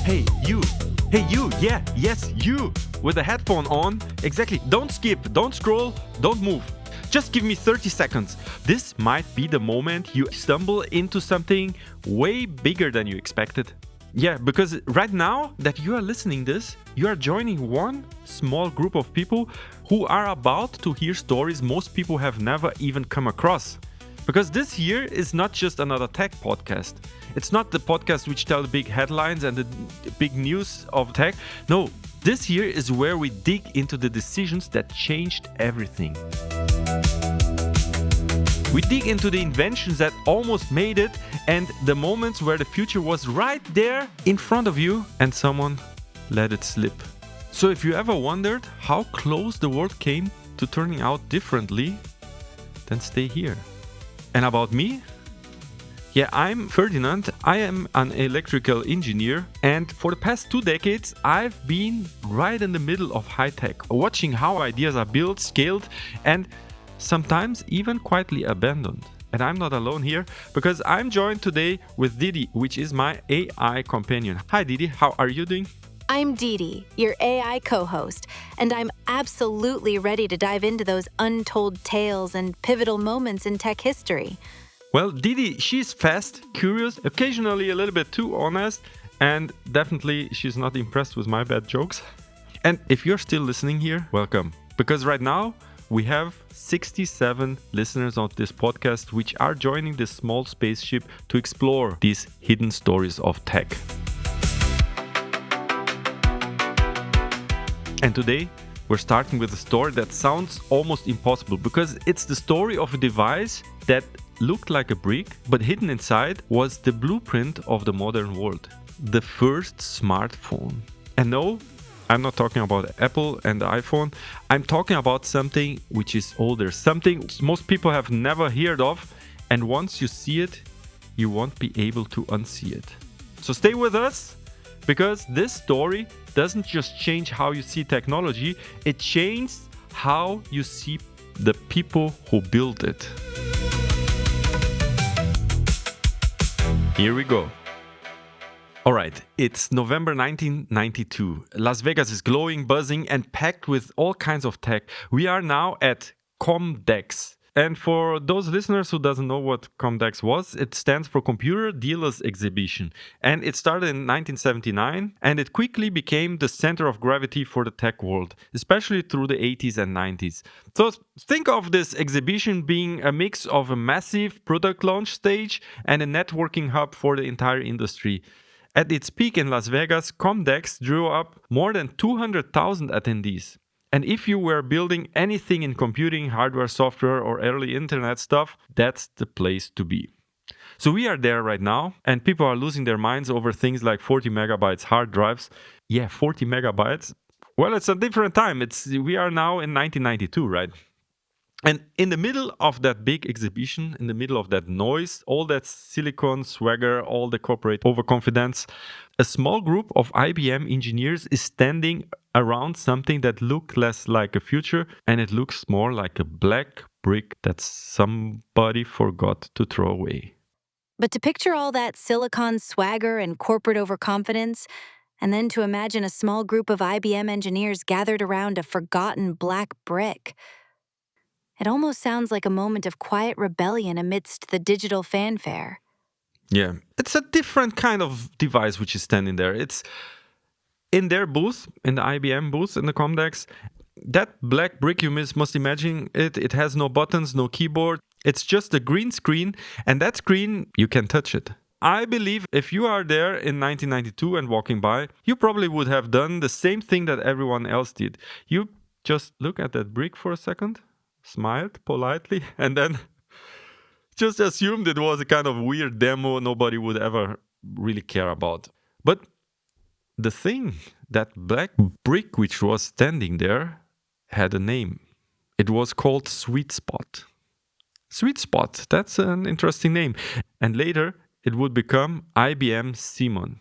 Hey, you. Hey, you. Yeah, yes, you. With the headphone on. Exactly. Don't skip, don't scroll, don't move. Just give me 30 seconds. This might be the moment you stumble into something way bigger than you expected. Yeah, because right now that you are listening this, you are joining one small group of people who are about to hear stories most people have never even come across. Because this here is not just another tech podcast. It's not the podcast which tell the big headlines and the big news of tech. No, this here is where we dig into the decisions that changed everything. We dig into the inventions that almost made it and the moments where the future was right there in front of you and someone let it slip. So if you ever wondered how close the world came to turning out differently, then stay here. And about me? Yeah, I'm Ferdinand. I am an electrical engineer, and for the past 2 decades, I've been right in the middle of high tech, watching how ideas are built, scaled, and sometimes even quietly abandoned. And I'm not alone here, because I'm joined today with Didi, which is my AI companion. Hi Didi, how are you doing? I'm Didi, your AI co-host, and I'm absolutely ready to dive into those untold tales and pivotal moments in tech history. Well, Didi, she's fast, curious, occasionally a little bit too honest, and definitely she's not impressed with my bad jokes. And if you're still listening here, welcome. Because right now, we have 67 listeners of this podcast which are joining this small spaceship to explore these hidden stories of tech. And today, we're starting with a story that sounds almost impossible because it's the story of a device that looked like a brick, but hidden inside was the blueprint of the modern world. The first smartphone. And no, I'm not talking about Apple and the iPhone. I'm talking about something which is older, something most people have never heard of, and once you see it, you won't be able to unsee it. So stay with us, because this story doesn't just change how you see technology, it changes how you see the people who built it. Here we go. All right, it's November 1992. Las Vegas is glowing, buzzing, and packed with all kinds of tech. We are now at Comdex. And for those listeners who doesn't know what Comdex was, it stands for Computer Dealers Exhibition. And it started in 1979, and it quickly became the center of gravity for the tech world, especially through the 80s and 90s. So think of this exhibition being a mix of a massive product launch stage and a networking hub for the entire industry. At its peak in Las Vegas, Comdex drew up more than 200,000 attendees. And if you were building anything in computing, hardware, software, or early internet stuff, that's the place to be. So we are there right now, and people are losing their minds over things like 40 megabytes hard drives. Yeah, 40 megabytes. Well, it's a different time. We are now in 1992, right? And in the middle of that big exhibition, in the middle of that noise, all that silicon swagger, all the corporate overconfidence, a small group of IBM engineers is standing around something that looks less like a future and it looks more like a black brick that somebody forgot to throw away. But to picture all that silicon swagger and corporate overconfidence, and then to imagine a small group of IBM engineers gathered around a forgotten black brick, it almost sounds like a moment of quiet rebellion amidst the digital fanfare. Yeah, it's a different kind of device which is standing there. It's in their booth, in the IBM booth, in the Comdex. That black brick, you must imagine it. It has no buttons, no keyboard. It's just a green screen, and that screen, you can touch it. I believe if you are there in 1992 and walking by, you probably would have done the same thing that everyone else did. You just look at that brick for a second, smiled politely, and then just assumed it was a kind of weird demo nobody would ever really care about. But the thing, that black brick which was standing there, had a name. It was called Sweet Spot. Sweet Spot, that's an interesting name. And later, it would become IBM Simon.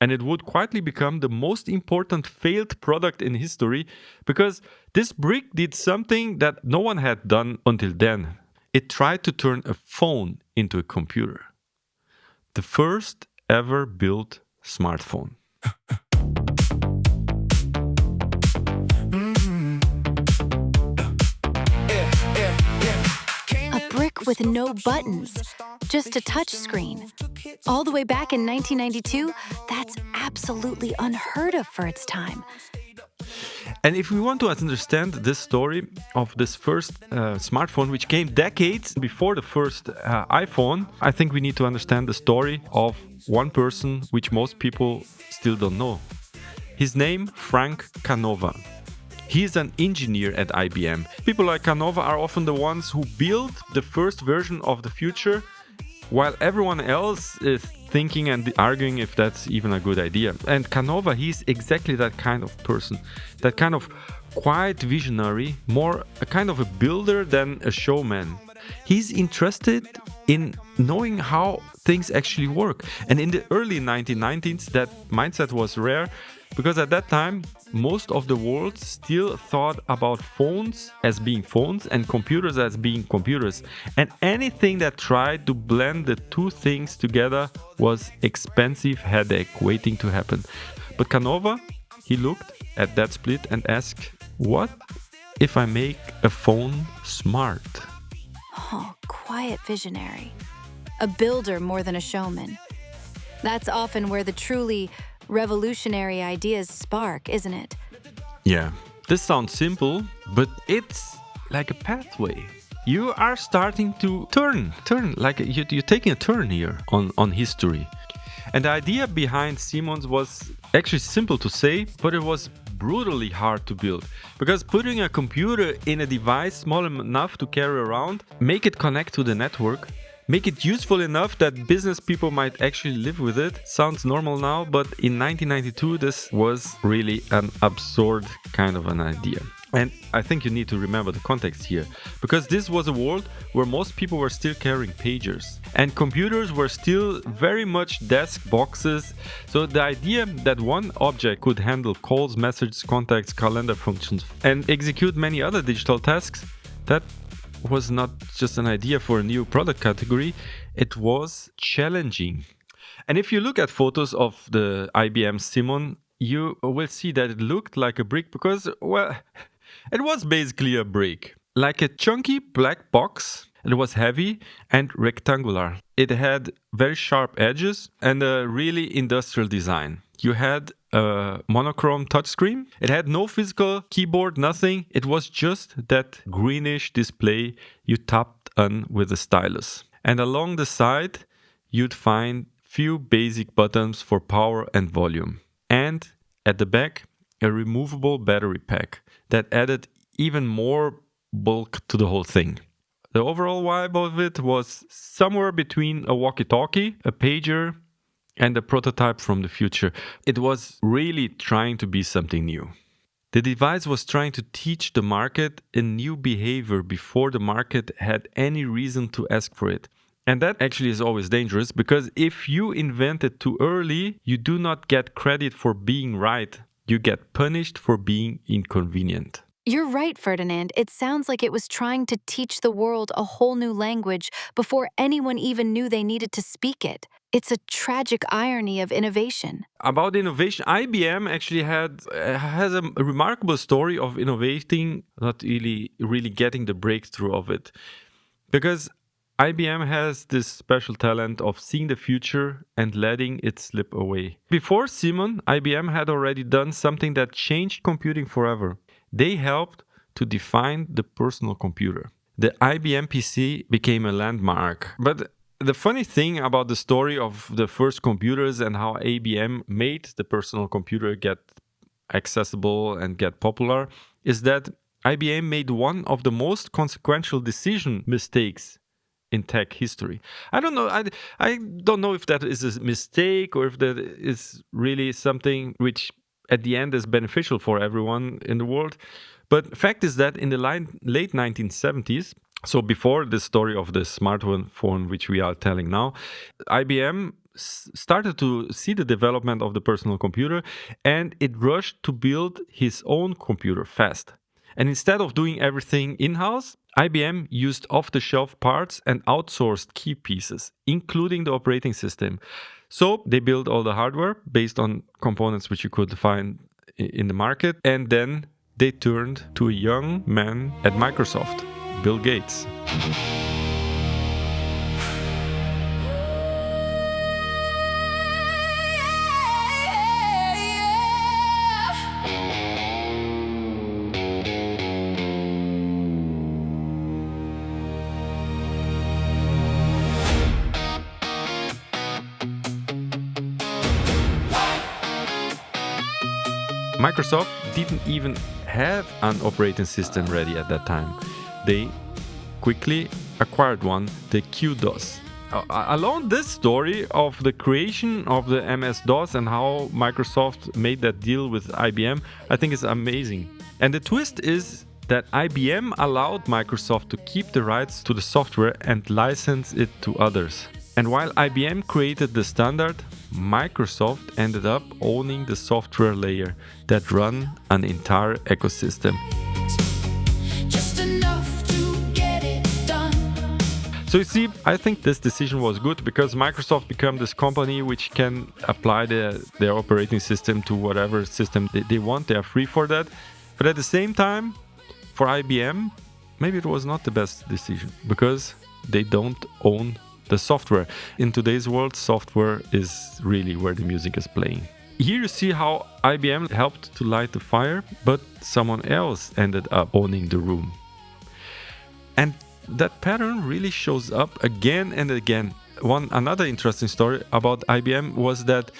And it would quietly become the most important failed product in history because this brick did something that no one had done until then. It tried to turn a phone into a computer. The first ever built smartphone. A brick with no buttons, just a touch screen. All the way back in 1992, that's absolutely unheard of for its time. And if we want to understand this story of this first smartphone, which came decades before the first iPhone, I think we need to understand the story of one person which most people still don't know. His name, Frank Canova. He is an engineer at IBM. People like Canova are often the ones who build the first version of the future, while everyone else is thinking and arguing if that's even a good idea. And Canova, he's exactly that kind of person, that kind of quiet visionary, more a kind of a builder than a showman. He's interested in knowing how things actually work. And in the early 1990s, that mindset was rare because at that time, most of the world still thought about phones as being phones and computers as being computers. And anything that tried to blend the two things together was expensive headache waiting to happen. But Canova, he looked at that split and asked, what if I make a phone smart? Oh, quiet visionary. A builder more than a showman. That's often where the truly revolutionary ideas spark, isn't it? Yeah, this sounds simple, but it's like a pathway. You are starting to turn, like you're taking a turn here on history. And the idea behind Siemens was actually simple to say, but it was brutally hard to build. Because putting a computer in a device small enough to carry around, make it connect to the network, make it useful enough that business people might actually live with it, sounds normal now, but in 1992 this was really an absurd kind of an idea. And I think you need to remember the context here, because this was a world where most people were still carrying pagers and computers were still very much desk boxes. So the idea that one object could handle calls, messages, contacts, calendar functions, and execute many other digital tasks, that was not just an idea for a new product category, it was challenging. And if you look at photos of the IBM Simon, you will see that it looked like a brick because, well, it was basically a brick. Like a chunky black box. It was heavy and rectangular. It had very sharp edges and a really industrial design. You had a monochrome touchscreen. It had no physical keyboard, nothing. It was just that greenish display you tapped on with a stylus. And along the side, you'd find few basic buttons for power and volume. And at the back, a removable battery pack that added even more bulk to the whole thing. The overall vibe of it was somewhere between a walkie-talkie, a pager, and a prototype from the future. It was really trying to be something new. The device was trying to teach the market a new behavior before the market had any reason to ask for it. And that actually is always dangerous because if you invent it too early, you do not get credit for being right. You get punished for being inconvenient. You're right, Ferdinand. It sounds like it was trying to teach the world a whole new language before anyone even knew they needed to speak it. It's a tragic irony of innovation. About innovation, IBM actually has a remarkable story of innovating, not really getting the breakthrough of it. Because IBM has this special talent of seeing the future and letting it slip away. Before Simon, IBM had already done something that changed computing forever. They helped to define the personal computer. The IBM PC became a landmark. But the funny thing about the story of the first computers and how IBM made the personal computer get accessible and get popular is that IBM made one of the most consequential decision mistakes in tech history. I don't know. I don't know if that is a mistake or if that is really something which at the end is beneficial for everyone in the world. But fact is that in the late 1970s, so before the story of the smartphone which we are telling now, IBM started to see the development of the personal computer and it rushed to build his own computer fast. And instead of doing everything in-house, IBM used off-the-shelf parts and outsourced key pieces, including the operating system. So they built all the hardware based on components which you could find in the market. And then they turned to a young man at Microsoft, Bill Gates. Microsoft didn't even have an operating system ready at that time. They quickly acquired one, the QDOS. Alone this story of the creation of the MS-DOS and how Microsoft made that deal with IBM, I think is amazing. And the twist is that IBM allowed Microsoft to keep the rights to the software and license it to others. And while IBM created the standard, Microsoft ended up owning the software layer that run an entire ecosystem. Just enough to get it done. So you see, I think this decision was good because Microsoft became this company which can apply their operating system to whatever system they want. They are free for that. But at the same time, for IBM, maybe it was not the best decision because they don't own the software. In today's world, software is really where the music is playing. Here you see how IBM helped to light the fire, but someone else ended up owning the room. And that pattern really shows up again and again. Another interesting story about IBM was that,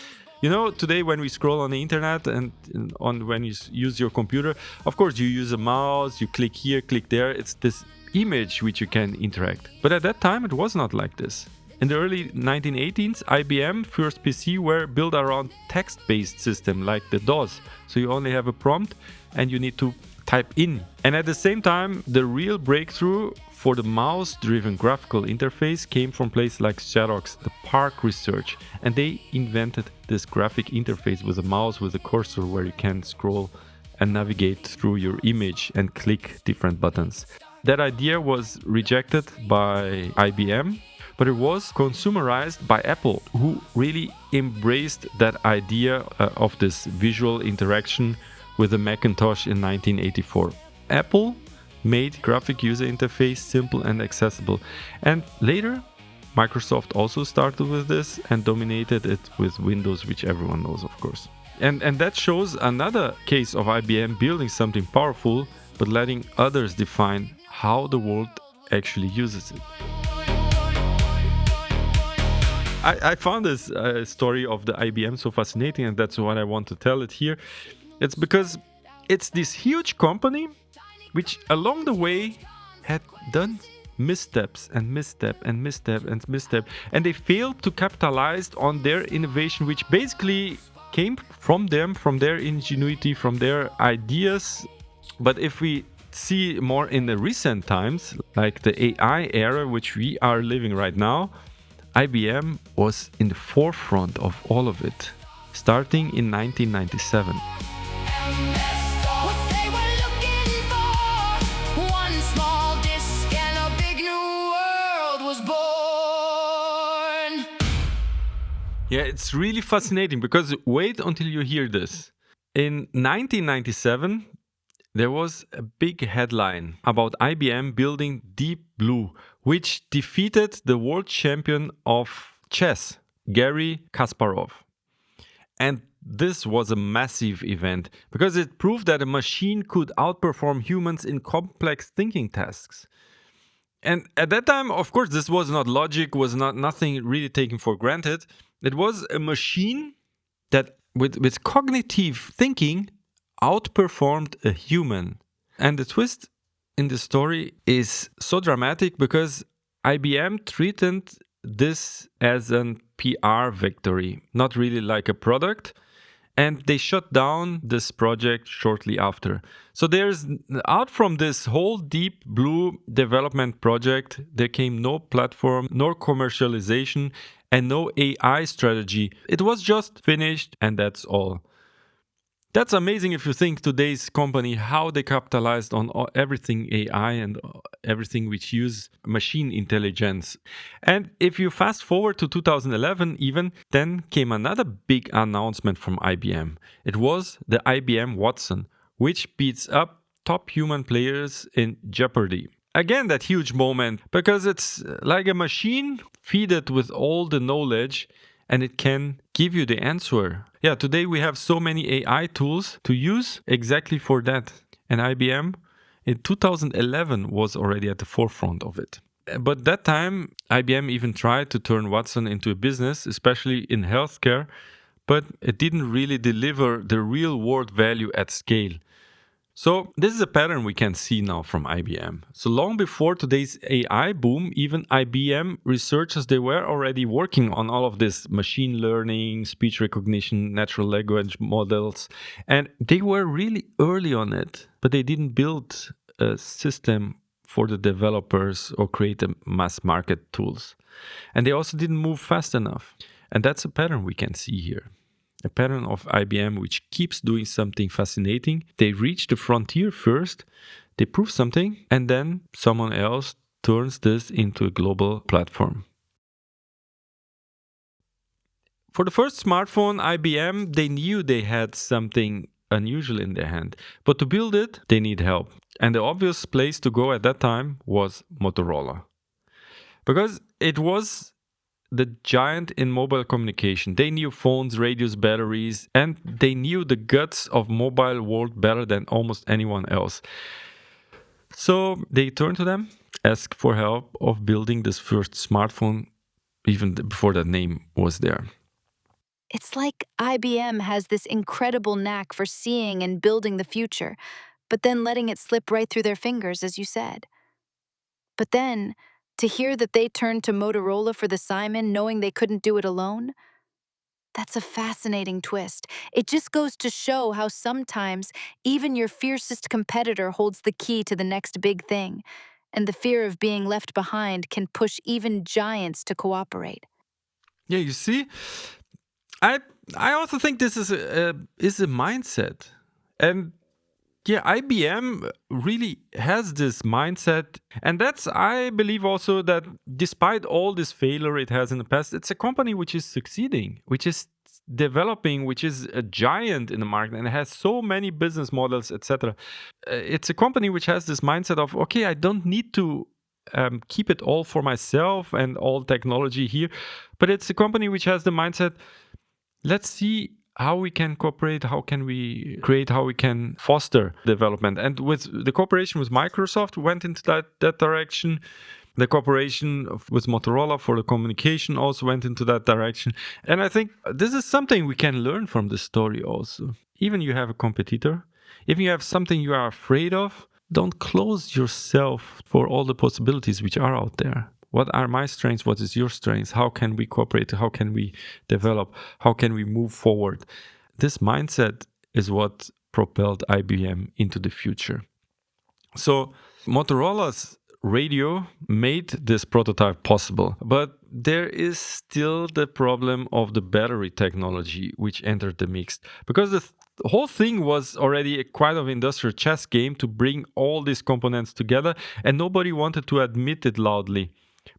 you know, today when we scroll on the internet and when you use your computer, of course you use a mouse, you click here, click there. It's this image which you can interact. But at that time, it was not like this. In the early 1980s, IBM first PC were built around text-based system like the DOS. So you only have a prompt and you need to type in. And at the same time, the real breakthrough for the mouse-driven graphical interface came from places like Xerox, the PARC research. And they invented this graphic interface with a mouse with a cursor where you can scroll and navigate through your image and click different buttons. That idea was rejected by IBM, but it was consumerized by Apple, who really embraced that idea of this visual interaction with the Macintosh in 1984. Apple made graphic user interface simple and accessible. And later, Microsoft also started with this and dominated it with Windows, which everyone knows, of course. And that shows another case of IBM building something powerful, but letting others define how the world actually uses it. I found this story of the IBM so fascinating, and that's why I want to tell it here. It's because it's this huge company which along the way had done missteps and misstep and misstep and misstep, and they failed to capitalize on their innovation, which basically came from them, from their ingenuity, from their ideas. But if we see more in the recent times, like the AI era, which we are living right now, IBM was in the forefront of all of it, starting in 1997. What they were looking for, one small disc and a big new world was born. Yeah, it's really fascinating because wait until you hear this. In 1997, there was a big headline about IBM building Deep Blue, which defeated the world champion of chess, Garry Kasparov. And this was a massive event because it proved that a machine could outperform humans in complex thinking tasks. And at that time, of course, this was not logic, was not nothing really taken for granted. It was a machine that with cognitive thinking outperformed a human. And the twist in the story is so dramatic because IBM treated this as an PR victory, not really like a product. And they shut down this project shortly after. So there's out from this whole Deep Blue development project, there came no platform, nor commercialization, and no AI strategy. It was just finished, and that's all. That's amazing if you think today's company, how they capitalized on everything AI and everything which use machine intelligence. And if you fast forward to 2011 even, then came another big announcement from IBM. It was the IBM Watson, which beats up top human players in Jeopardy. Again, that huge moment, because it's like a machine, feed it with all the knowledge, and it can give you the answer. Yeah, today we have so many AI tools to use exactly for that. And IBM in 2011 was already at the forefront of it. But that time, IBM even tried to turn Watson into a business, especially in healthcare, but it didn't really deliver the real world value at scale. So this is a pattern we can see now from IBM. So long before today's AI boom, even IBM researchers, they were already working on all of this machine learning, speech recognition, natural language models, and they were really early on it, but they didn't build a system for the developers or create a mass market tools. And they also didn't move fast enough. And that's a pattern we can see here. A pattern of IBM which keeps doing something fascinating. They reach the frontier first, they prove something, and then someone else turns this into a global platform. For the first smartphone, IBM, they knew they had something unusual in their hand. But to build it, they need help. And the obvious place to go at that time was Motorola. Because it was the giant in mobile communication. They knew phones, radios, batteries, and they knew the guts of mobile world better than almost anyone else. So they turned to them, asked for help of building this first smartphone, even before that name was there. It's like IBM has this incredible knack for seeing and building the future, but then letting it slip right through their fingers, as you said. But then, to hear that they turned to Motorola for the Simon knowing they couldn't do it alone, that's a fascinating twist. It just goes to show how sometimes even your fiercest competitor holds the key to the next big thing, and the fear of being left behind can push even giants to cooperate. Yeah, you see, I I also think this is a mindset, and yeah, IBM really has this mindset, and that's, I believe also that despite all this failure it has in the past, it's a company which is succeeding, which is developing, which is a giant in the market and has so many business models, etc. It's a company which has this mindset of, okay, I don't need to keep it all for myself and all technology here, but it's a company which has the mindset, let's see how we can cooperate, how can we create, how we can foster development. And with the cooperation with Microsoft went into that direction. The cooperation with Motorola for the communication also went into that direction. And I think this is something we can learn from this story also. Even you have a competitor, if you have something you are afraid of, don't close yourself for all the possibilities which are out there. What are my strengths? What is your strengths? How can we cooperate? How can we develop? How can we move forward? This mindset is what propelled IBM into the future. So Motorola's radio made this prototype possible, but there is still the problem of the battery technology which entered the mix, because the whole thing was already a quite of industrial chess game to bring all these components together, and nobody wanted to admit it loudly.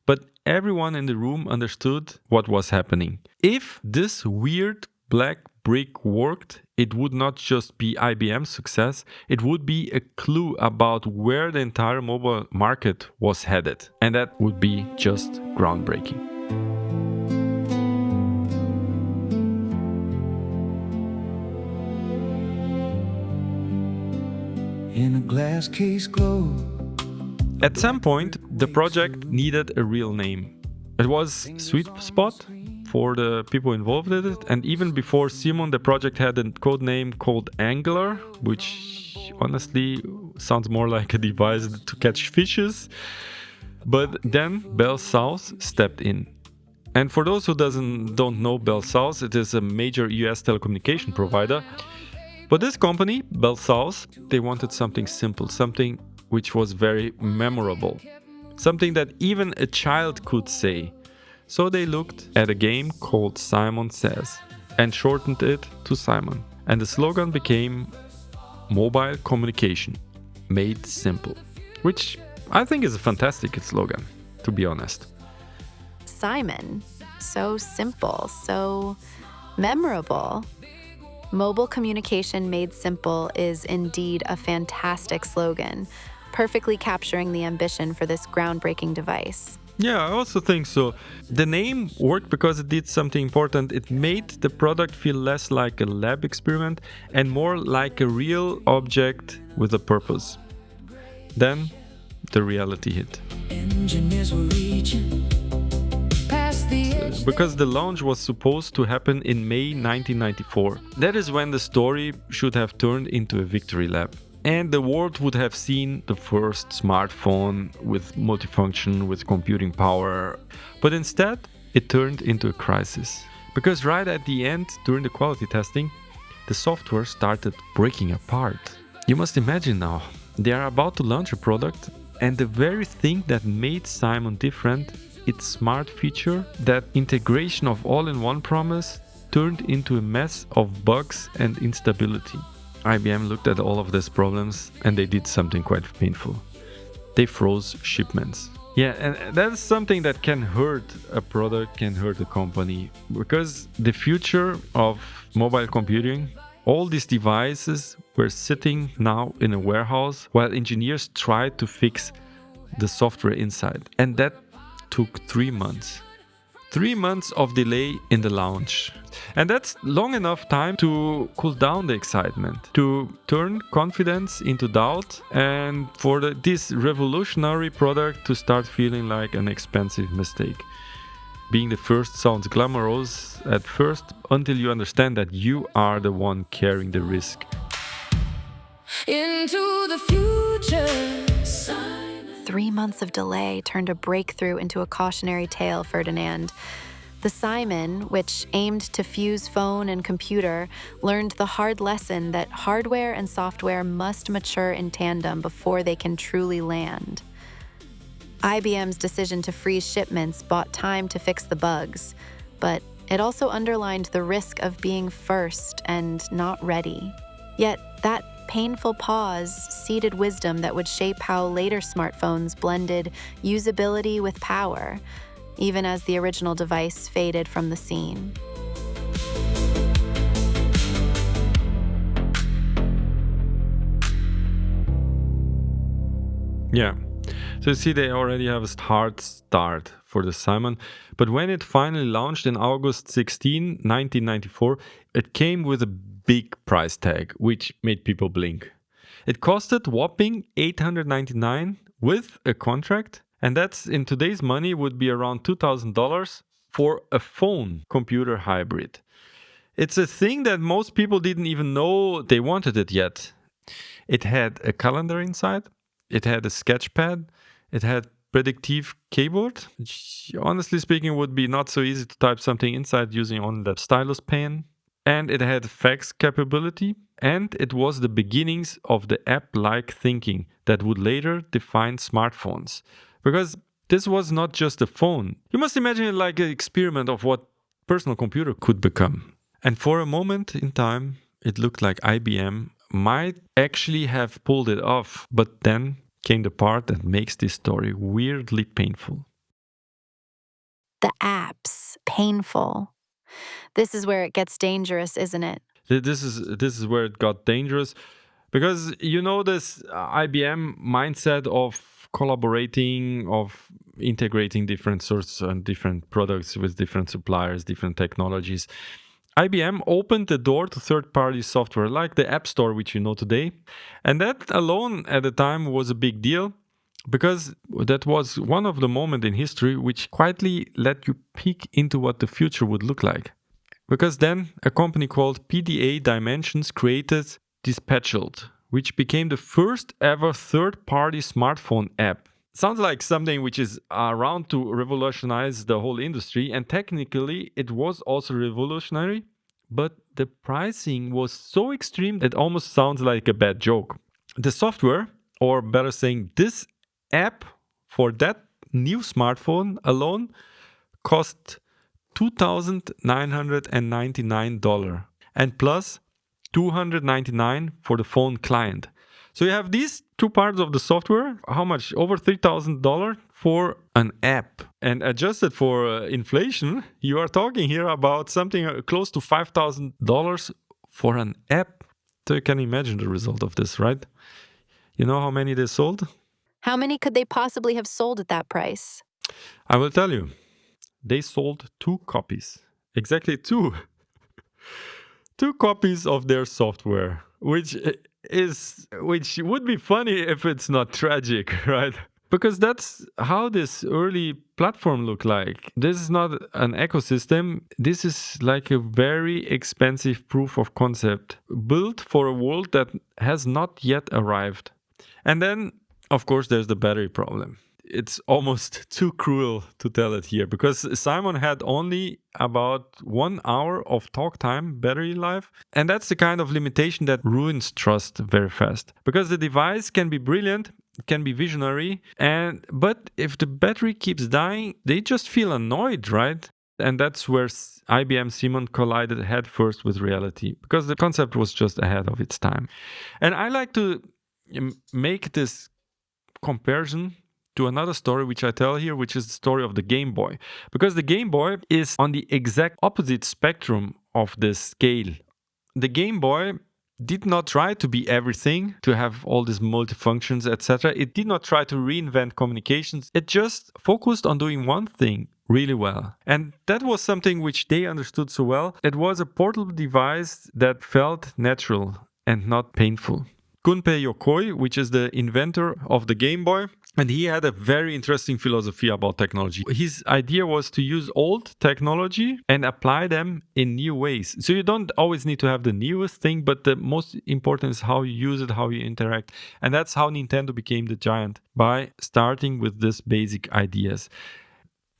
But everyone in the room understood what was happening. If this weird black brick worked, it would not just be IBM's success, it would be a clue about where the entire mobile market was headed. And that would be just groundbreaking. In a glass case globe. At some point, the project needed a real name. It was Sweet Spot for the people involved in it, and even before Simon, the project had a code name called Angler, which honestly sounds more like a device to catch fishes. But then Bell South stepped in. And for those who don't know Bell South, it is a major US telecommunication provider. But this company, Bell South, they wanted something simple, something which was very memorable, something that even a child could say. So they looked at a game called Simon Says and shortened it to Simon. And the slogan became mobile communication made simple, which I think is a fantastic slogan, to be honest. Simon, so simple, so memorable. Mobile communication made simple is indeed a fantastic slogan, perfectly capturing the ambition for this groundbreaking device. Yeah, I also think so. The name worked because it did something important. It made the product feel less like a lab experiment and more like a real object with a purpose. Then the reality hit. Engineers were reaching past the edge. Because the launch was supposed to happen in May 1994. That is when the story should have turned into a victory lap. And the world would have seen the first smartphone with multifunction, with computing power. But instead, it turned into a crisis. Because right at the end, during the quality testing, the software started breaking apart. You must imagine now, they are about to launch a product, and the very thing that made Simon different, its smart feature, that integration of all-in-one promise, turned into a mess of bugs and instability. IBM looked at all of these problems and they did something quite painful. They froze shipments. Yeah, and that's something that can hurt a product, can hurt a company, because the future of mobile computing, all these devices were sitting now in a warehouse while engineers tried to fix the software inside. And that took 3 months. 3 months of delay in the launch. And that's long enough time to cool down the excitement, to turn confidence into doubt, and for this revolutionary product to start feeling like an expensive mistake. Being the first sounds glamorous at first until you understand that you are the one carrying the risk. Into the future. 3 months of delay turned a breakthrough into a cautionary tale, Ferdinand. The Simon, which aimed to fuse phone and computer, learned the hard lesson that hardware and software must mature in tandem before they can truly land. IBM's decision to freeze shipments bought time to fix the bugs, but it also underlined the risk of being first and not ready. Yet that painful pause seeded wisdom that would shape how later smartphones blended usability with power, even as the original device faded from the scene. Yeah. So you see, they already have a hard start for the Simon. But when it finally launched in August 16, 1994, it came with a big price tag, which made people blink. It costed whopping $899 with a contract. And that's, in today's money, would be around $2,000 for a phone computer hybrid. It's a thing that most people didn't even know they wanted it yet. It had a calendar inside. It had a sketch pad. It had predictive keyboard, which honestly speaking would be not so easy to type something inside using only the stylus pen. And it had fax capability. And it was the beginnings of the app-like thinking that would later define smartphones. Because this was not just a phone. You must imagine it like an experiment of what personal computer could become. And for a moment in time, it looked like IBM might actually have pulled it off, but then came the part that makes this story weirdly painful. The apps, painful. This is where it gets dangerous, isn't it? This is where it got dangerous, because you know this IBM mindset of collaborating, of integrating different sorts and different products with different suppliers, different technologies. IBM opened the door to third-party software like the App Store, which you know today. And that alone at the time was a big deal, because that was one of the moments in history which quietly let you peek into what the future would look like. Because then a company called PDA Dimensions created Dispatched, which became the first ever third-party smartphone app. Sounds like something which is around to revolutionize the whole industry, and technically it was also revolutionary, but the pricing was so extreme that it almost sounds like a bad joke. The software, or better saying this app for that new smartphone alone, cost $2,999, and plus $299 for the phone client. So you have these two parts of the software. How much? Over $3,000 for an app. And adjusted for inflation, you are talking here about something close to $5,000 for an app. So you can imagine the result of this, right? You know how many they sold? How many could they possibly have sold at that price? I will tell you. They sold 2 copies. Exactly 2. 2 copies of their software, which would be funny if it's not tragic, right? Because that's how this early platform looked like. This is not an ecosystem. This is like a very expensive proof of concept built for a world that has not yet arrived. And then, of course, there's the battery problem. It's almost too cruel to tell it here because Simon had only about 1 hour of talk time battery life. And that's the kind of limitation that ruins trust very fast. Because the device can be brilliant, can be visionary, but if the battery keeps dying, they just feel annoyed, right? And that's where IBM Simon collided headfirst with reality because the concept was just ahead of its time. And I like to make this comparison to another story which I tell here, which is the story of the Game Boy. Because the Game Boy is on the exact opposite spectrum of this scale. The Game Boy did not try to be everything, to have all these multifunctions, etc. It did not try to reinvent communications. It just focused on doing one thing really well. And that was something which they understood so well. It was a portable device that felt natural and not painful. Gunpei Yokoi, which is the inventor of the Game Boy, and he had a very interesting philosophy about technology. His idea was to use old technology and apply them in new ways. So you don't always need to have the newest thing, but the most important is how you use it, how you interact. And that's how Nintendo became the giant, by starting with these basic ideas.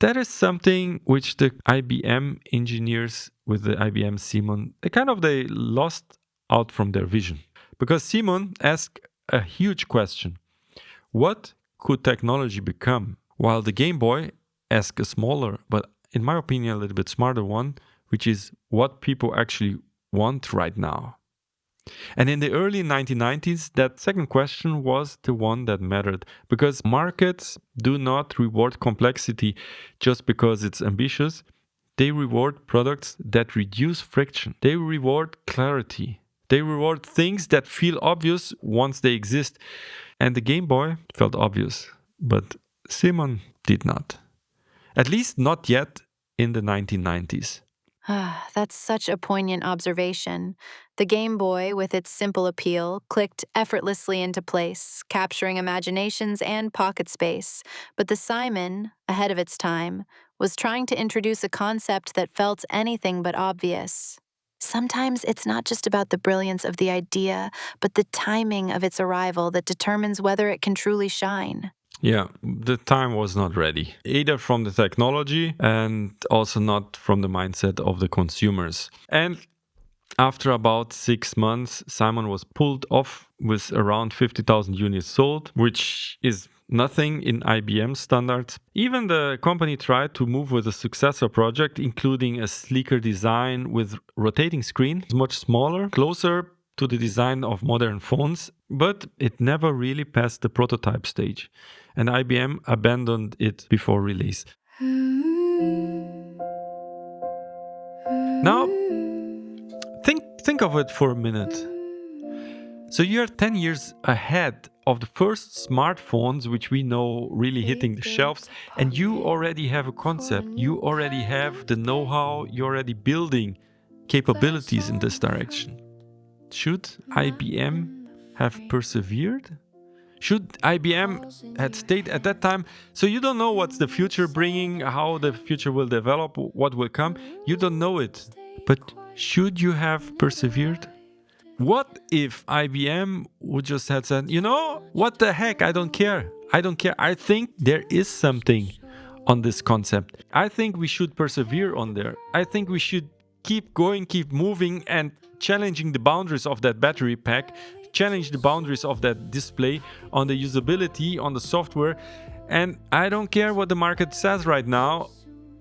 That is something which the IBM engineers with the IBM Simon, they lost out from their vision. Because Simon asked a huge question. What could technology become? While the Game Boy asked a smaller, but in my opinion, a little bit smarter one, which is what people actually want right now. And in the early 1990s, that second question was the one that mattered, because markets do not reward complexity just because it's ambitious. They reward products that reduce friction. They reward clarity. They reward things that feel obvious once they exist. And the Game Boy felt obvious, but Simon did not. At least not yet in the 1990s. That's such a poignant observation. The Game Boy, with its simple appeal, clicked effortlessly into place, capturing imaginations and pocket space. But the Simon, ahead of its time, was trying to introduce a concept that felt anything but obvious. Sometimes it's not just about the brilliance of the idea, but the timing of its arrival that determines whether it can truly shine. Yeah, the time was not ready, either from the technology and also not from the mindset of the consumers. And after about 6 months, Simon was pulled off with around 50,000 units sold, which is nothing in IBM standards. Even the company tried to move with a successor project, including a sleeker design with rotating screen, much smaller, closer to the design of modern phones, but it never really passed the prototype stage, and IBM abandoned it before release. Now, think of it for a minute. So you're 10 years ahead of the first smartphones, which we know really hitting the shelves, and you already have a concept, you already have the know-how, you're already building capabilities in this direction. Should IBM have persevered? Should IBM had stayed at that time? So you don't know what's the future bringing, how the future will develop, what will come. You don't know it. But should you have persevered? What if IBM would just have said, what the heck, I don't care. I think there is something on this concept. I think we should persevere on there. I think we should keep going, keep moving, and challenging the boundaries of that battery pack, challenge the boundaries of that display, on the usability, on the software. And I don't care what the market says right now.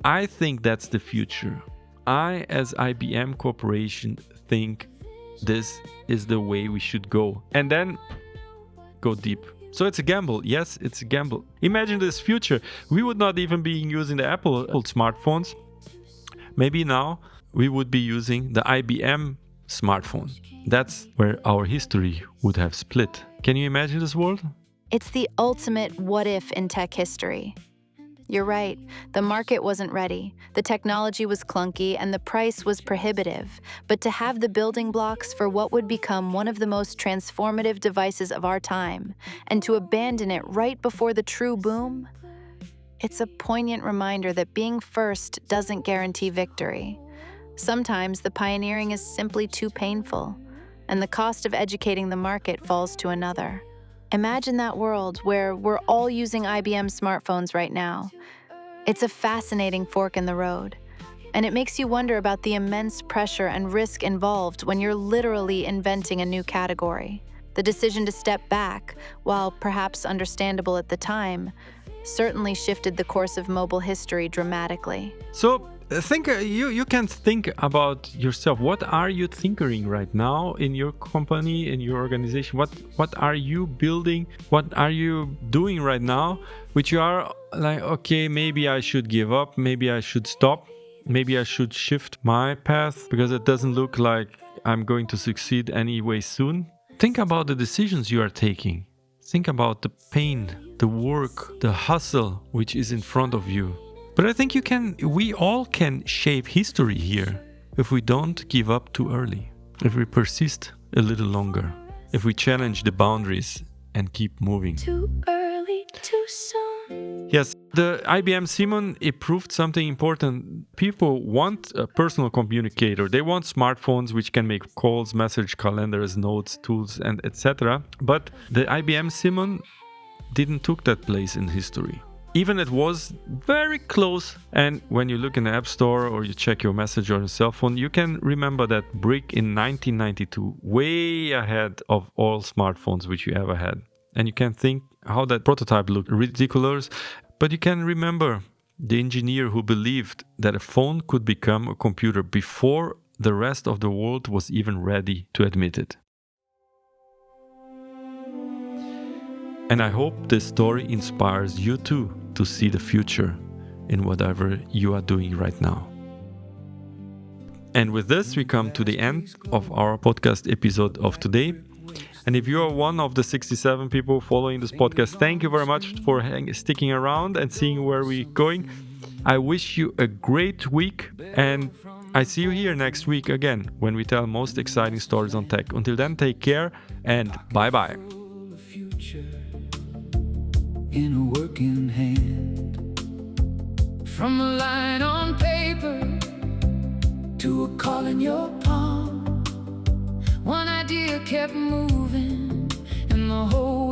I think that's the future. I, as IBM Corporation, think this is the way we should go. And then go deep. So it's a gamble. Yes, it's a gamble. Imagine this future. We would not even be using the Apple smartphones. Maybe now we would be using the IBM smartphone. That's where our history would have split. Can you imagine this world? It's the ultimate what if in tech history. You're right, the market wasn't ready, the technology was clunky, and the price was prohibitive. But to have the building blocks for what would become one of the most transformative devices of our time, and to abandon it right before the true boom, it's a poignant reminder that being first doesn't guarantee victory. Sometimes the pioneering is simply too painful, and the cost of educating the market falls to another. Imagine that world where we're all using IBM smartphones right now. It's a fascinating fork in the road, and it makes you wonder about the immense pressure and risk involved when you're literally inventing a new category. The decision to step back, while perhaps understandable at the time, certainly shifted the course of mobile history dramatically. So think you can think about yourself. What are you thinking right now in your company, in your organization? What are you building? What are you doing right now, which you are like, okay, maybe I should give up, maybe I should stop, maybe I should shift my path because it doesn't look like I'm going to succeed anyway soon. Think about the decisions you are taking. Think about the pain, the work, the hustle which is in front of you. But I think we all can shape history here if we don't give up too early, if we persist a little longer, if we challenge the boundaries and keep moving. Too early, too soon. Yes, the IBM Simon, it proved something important. People want a personal communicator. They want smartphones which can make calls, message, calendars, notes, tools, and etc. But the IBM Simon didn't took that place in history. Even it was very close. And when you look in the App Store or you check your message on your cell phone, you can remember that brick in 1992, way ahead of all smartphones which you ever had. And you can think how that prototype looked ridiculous, but you can remember the engineer who believed that a phone could become a computer before the rest of the world was even ready to admit it. And I hope this story inspires you too to see the future in whatever you are doing right now. And with this, we come to the end of our podcast episode of today. And if you are one of the 67 people following this podcast, thank you very much for sticking around and seeing where we're going. I wish you a great week, and I see you here next week again when we tell most exciting stories on tech. Until then, take care and bye-bye. In a working hand, from a line on paper to a call in your palm, one idea kept moving and the whole